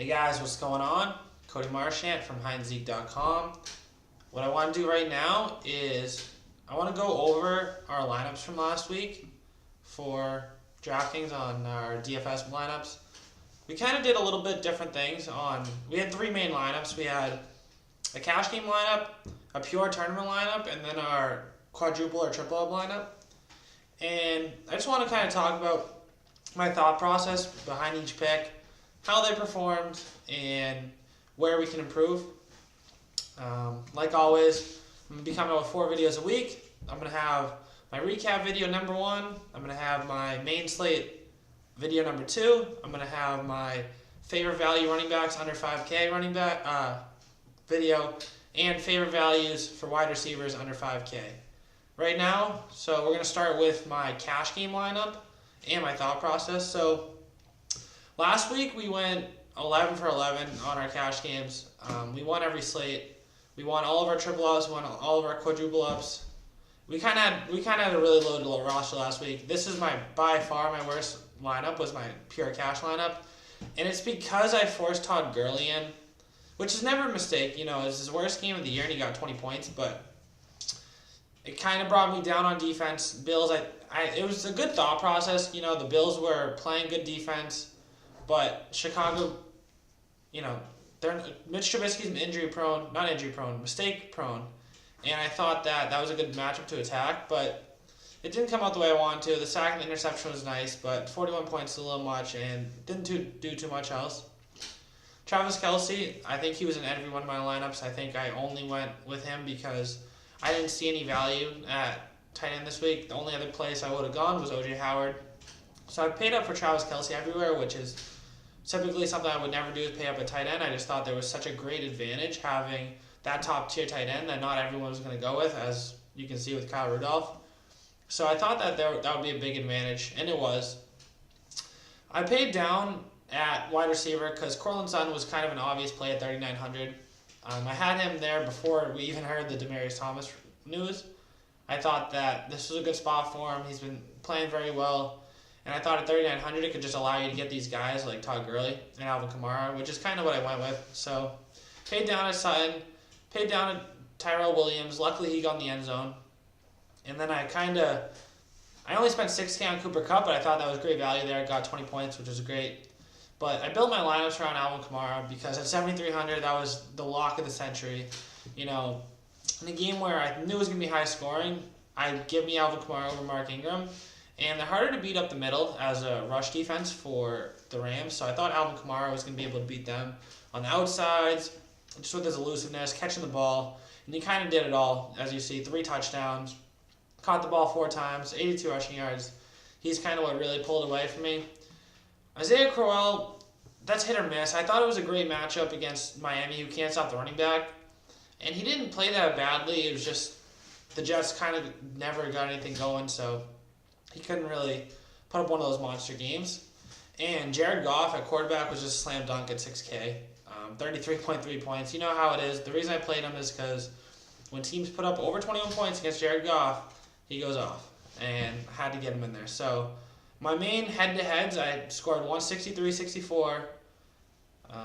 Hey guys, what's going on? Cody Marchant from HindZeke.com. What I want to do right now is I want to go over our lineups from last week for Draftkings on our DFS lineups. We kind of did a little bit different things we had three main lineups. We had a cash game lineup, a pure tournament lineup, and then our quadruple or triple up lineup. And I just want to kind of talk about my thought process behind each pick, how they performed, and where we can improve. Like always, I'm going to be coming out with 4 videos a week. I'm going to have my recap video number 1. I'm going to have my main slate video number 2. I'm going to have my favorite value running backs under 5K running back video, and favorite values for wide receivers under 5K. Right now, so we're going to start with my cash game lineup and my thought process. So last week we went 11 for 11 on our cash games. We won every slate. We won all of our triple ups. We won all of our quadruple ups. We kind of had a really loaded roster last week. This is by far my worst lineup, was my pure cash lineup, and it's because I forced Todd Gurley in, which is never a mistake. You know, it's his worst game of the year and he got 20 points, but it kind of brought me down on defense. Bills, it was a good thought process. You know, the Bills were playing good defense, but Chicago, you know, Mitch Trubisky's mistake prone, and I thought that was a good matchup to attack, but it didn't come out the way I wanted to. The sack and the interception was nice, but 41 points is a little much, and didn't do too much else. Travis Kelce, I think he was in every one of my lineups. I think I only went with him because I didn't see any value at tight end this week. The only other place I would have gone was O.J. Howard. So I paid up for Travis Kelce everywhere, which is typically something I would never do, is pay up at tight end. I just thought there was such a great advantage having that top tier tight end that not everyone was going to go with, as you can see with Kyle Rudolph. So I thought that would be a big advantage, and it was. I paid down at wide receiver because Courtland Sutton was kind of an obvious play at 3,900. I had him there before we even heard the Demaryius Thomas news. I thought that this was a good spot for him. He's been playing very well. And I thought at 3,900 it could just allow you to get these guys like Todd Gurley and Alvin Kamara, which is kind of what I went with. So paid down at Sutton, paid down at Tyrell Williams. Luckily he got in the end zone. And then I only spent $6K on Cooper Kupp, but I thought that was great value there. Got 20 points, which was great. But I built my lineups around Alvin Kamara because at 7,300 that was the lock of the century. You know, in a game where I knew it was going to be high scoring, I'd give me Alvin Kamara over Mark Ingram. And they're harder to beat up the middle as a rush defense for the Rams, so I thought Alvin Kamara was going to be able to beat them on the outsides, just with his elusiveness, catching the ball, and he kind of did it all. As you see, 3 touchdowns, caught the ball 4 times, 82 rushing yards. He's kind of what really pulled away from me. Isaiah Crowell, that's hit or miss. I thought it was a great matchup against Miami, who can't stop the running back, and he didn't play that badly. It was just the Jets kind of never got anything going, so he couldn't really put up one of those monster games. And Jared Goff at quarterback was just a slam dunk at 6K. 33.3 points. You know how it is. The reason I played him is because when teams put up over 21 points against Jared Goff, he goes off. And I had to get him in there. So my main head-to-heads, I scored 163-64.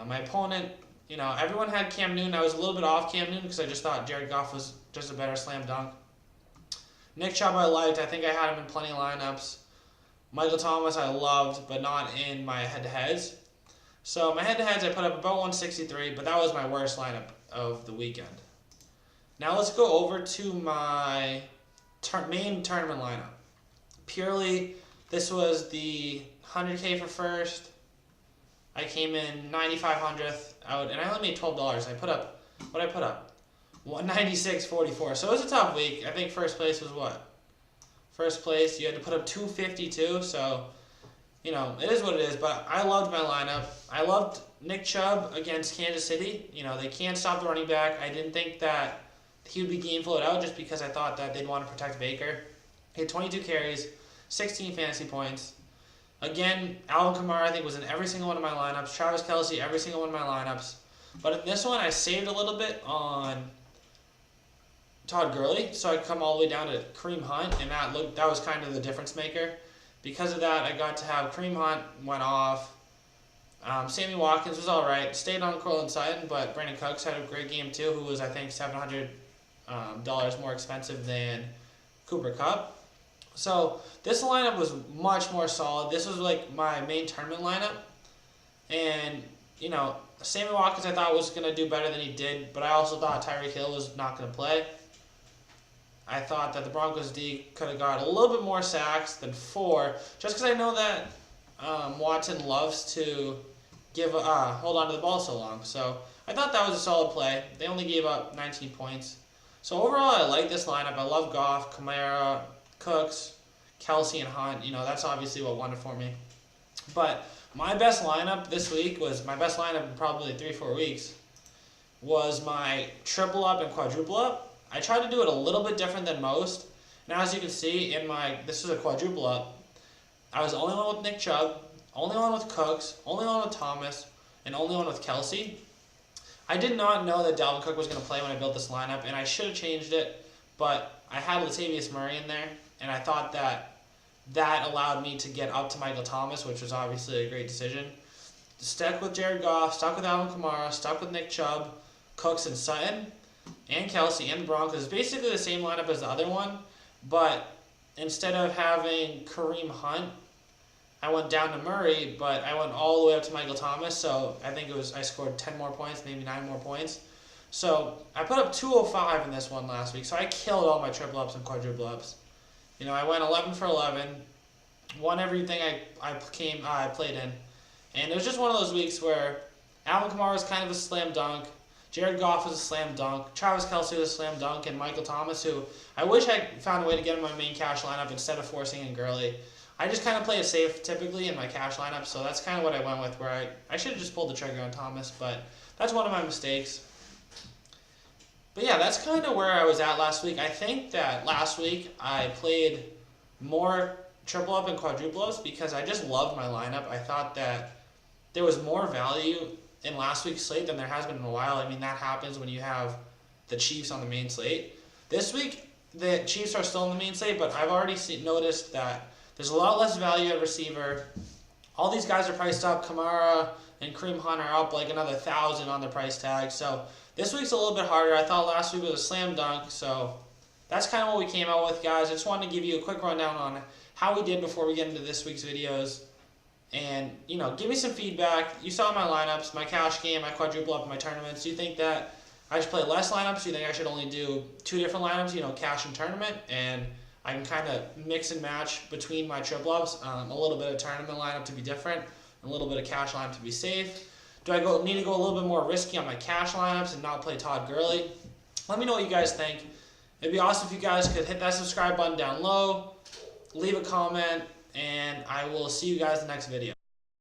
My opponent, you know, everyone had Cam Newton. I was a little bit off Cam Newton because I just thought Jared Goff was just a better slam dunk. Nick Chubb I liked. I think I had him in plenty of lineups. Michael Thomas I loved, but not in my head-to-heads. So my head-to-heads I put up about 163, but that was my worst lineup of the weekend. Now let's go over to my main tournament lineup. Purely, this was the 100K for first. I came in 9,500th out, and I only made $12. I put up, what I put up? 196.44. So it was a tough week. I think first place was what? First place, you had to put up 252. So, you know, it is what it is. But I loved my lineup. I loved Nick Chubb against Kansas City. You know, they can't stop the running back. I didn't think that he would be game floated out just because I thought that they'd want to protect Baker. He had 22 carries, 16 fantasy points. Again, Alvin Kamara I think was in every single one of my lineups. Travis Kelce, every single one of my lineups. But in this one, I saved a little bit on Todd Gurley, so I come all the way down to Kareem Hunt, and that was kind of the difference maker. Because of that, I got to have Kareem Hunt went off. Sammy Watkins was all right. Stayed on Cortland Sutton, but Brandon Cooks had a great game too, who was, I think, $700 more expensive than Cooper Kupp. So this lineup was much more solid. This was like my main tournament lineup. And, Sammy Watkins I thought was going to do better than he did, but I also thought Tyreek Hill was not going to play. I thought that the Broncos D could have got a little bit more sacks than 4, just because I know that Watson loves to hold on to the ball so long. So I thought that was a solid play. They only gave up 19 points. So overall, I like this lineup. I love Goff, Kamara, Cooks, Kelsey, and Hunt. That's obviously what won it for me. But my best lineup this week was my best lineup in probably 3-4 weeks. Was my triple up and quadruple up. I tried to do it a little bit different than most. Now, as you can see, this is a quadruple up. I was only one with Nick Chubb, only one with Cooks, only one with Thomas, and only one with Kelsey. I did not know that Dalvin Cook was going to play when I built this lineup, and I should have changed it, but I had Latavius Murray in there, and I thought that allowed me to get up to Michael Thomas, which was obviously a great decision. Stuck with Jared Goff, stuck with Alvin Kamara, stuck with Nick Chubb, Cooks, and Sutton, and Kelsey, and the Broncos. It's basically the same lineup as the other one, but instead of having Kareem Hunt, I went down to Murray, but I went all the way up to Michael Thomas, so I think I scored 10 more points, maybe 9 more points. So I put up 205 in this one last week, so I killed all my triple ups and quadruple ups. I went 11 for 11, won everything I played in, and it was just one of those weeks where Alvin Kamara was kind of a slam dunk, Jared Goff was a slam dunk, Travis Kelce was a slam dunk, and Michael Thomas, who I wish I found a way to get in my main cash lineup instead of forcing in Gurley. I just kind of play it safe typically in my cash lineup, so that's kind of what I went with, where I should have just pulled the trigger on Thomas, but that's one of my mistakes. But yeah, that's kind of where I was at last week. I think that last week I played more triple up and quadruple ups because I just loved my lineup. I thought that there was more value in last week's slate than there has been in a while. I mean, that happens when you have the Chiefs on the main slate. This week, the Chiefs are still on the main slate, but I've already noticed that there's a lot less value at receiver. All these guys are priced up. Kamara and Kareem Hunt are up like another 1,000 on their price tag. So this week's a little bit harder. I thought last week was a slam dunk. So that's kind of what we came out with, guys. I just wanted to give you a quick rundown on how we did before we get into this week's videos. And, give me some feedback. You saw my lineups, my cash game, my quadruple up, my tournaments. Do you think that I should play less lineups? Do you think I should only do 2 different lineups, cash and tournament? And I can kind of mix and match between my triple ups, a little bit of tournament lineup to be different, a little bit of cash lineup to be safe. Do I need to go a little bit more risky on my cash lineups and not play Todd Gurley? Let me know what you guys think. It'd be awesome if you guys could hit that subscribe button down low, leave a comment, and I will see you guys in the next video.